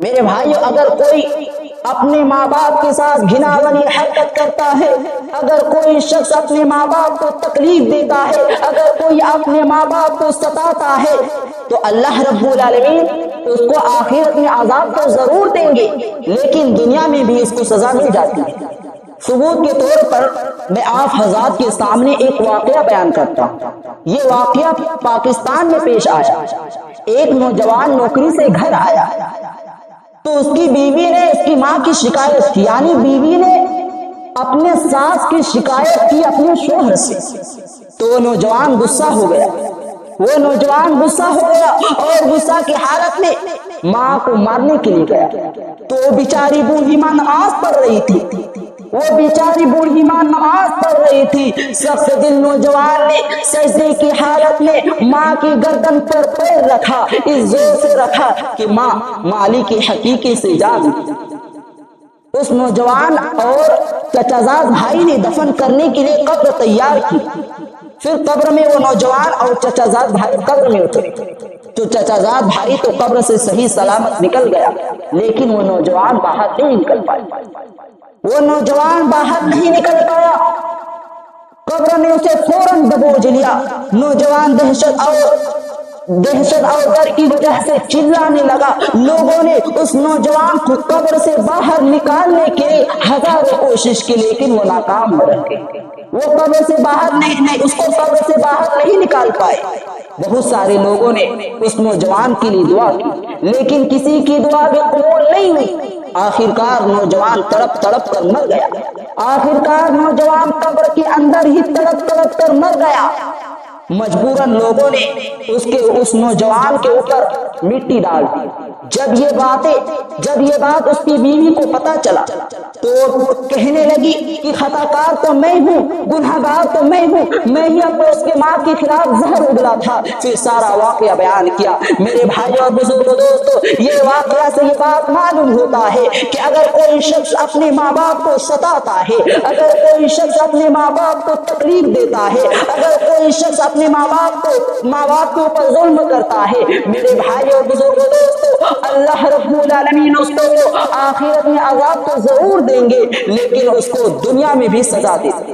میرے بھائیو، اگر کوئی اپنے ماں باپ کے ساتھ گھناوری حرکت کرتا ہے، اگر کوئی شخص اپنے ماں باپ کو تکلیف دیتا ہے، اگر کوئی اپنے ماں باپ کو ستاتا ہے، تو اللہ رب العالمین اس کو آخرت میں عذاب تو ضرور دیں گے، لیکن دنیا میں بھی اس کو سزا مل جاتی ہے۔ ثبوت کے طور پر میں آپ حضرات کے سامنے ایک واقعہ بیان کرتا ہوں۔ یہ واقعہ پاکستان میں پیش آیا۔ ایک نوجوان نوکری سے گھر آیا تو اس کی بیوی نے اس کی ماں کی شکایت کی، یعنی بیوی نے اپنے ساس کی شکایت کی اپنے شوہر سے، تو وہ نوجوان غصہ ہو گیا، اور غصہ کی حالت میں ماں کو مارنے کے لیے گیا۔ تو وہ بیچاری بوڑھی ماں نماز پڑھ رہی تھی، سخت دل نوجوان نے سجدے کی حالت میں ماں کی گردن پر پیر رکھا، اس زور سے رکھا کہ ماں مالک حقیقی سے جان۔ اس نوجوان اور چچا زاد بھائی نے دفن کرنے کے لیے قبر تیار کی۔ پھر قبر میں وہ نوجوان اور چچا زاد بھائی قبر میں اترے تو چچا زاد بھائی تو قبر سے صحیح سلامت نکل گیا، لیکن وہ نوجوان باہر نہیں نکل پایا۔ قبر نے اسے فوراً دبوچ لیا۔ نوجوان دہشت اور ڈر کی وجہ سے چلانے لگا۔ لوگوں نے اس نوجوان کو قبر سے باہر نکالنے کے لیے ہزاروں کوشش کی، لیکن وہ ناکام رہ گئے۔ وہ قبر سے باہر نہیں نکال پائے۔ بہت سارے لوگوں نے اس نوجوان کے لیے دعا کی، لیکن کسی کی دعا بھی قبول نہیں ہوئی۔ آخرکار نوجوان تڑپ تڑپ کر مر گیا۔ قبر کے اندر ہی تڑپ کر مر گیا۔ مجبوراً لوگوں نے اس نوجوان کے اوپر مٹی ڈال دی۔ جب یہ بات اس کی بیوی کو پتا چلا تو وہ کہنے لگی کہ خطا کار تو میں ہوں، گناہ گار تو میں ہوں، میں ہی اس کے ماں کے خلاف زہر اگلا تھا۔ پھر سارا واقعہ بیان کیا۔ میرے بھائیوں اور بزرگوں، دوستو، یہ واقعہ سے یہ بات معلوم ہوتا ہے کہ اگر کوئی شخص اپنے ماں باپ کو ستاتا ہے، اگر کوئی شخص اپنے ماں باپ کو تکلیف دیتا ہے، اگر کوئی شخص اپنے ماں باپ کے اوپر ظلم کرتا ہے، میرے بھائیوں اور بزرگوں، دوستو، اللہ رب العالمین اس کو آخرت میں عذاب تو ضرور دیں گے، لیکن اس کو دنیا میں بھی سزا دیں گے۔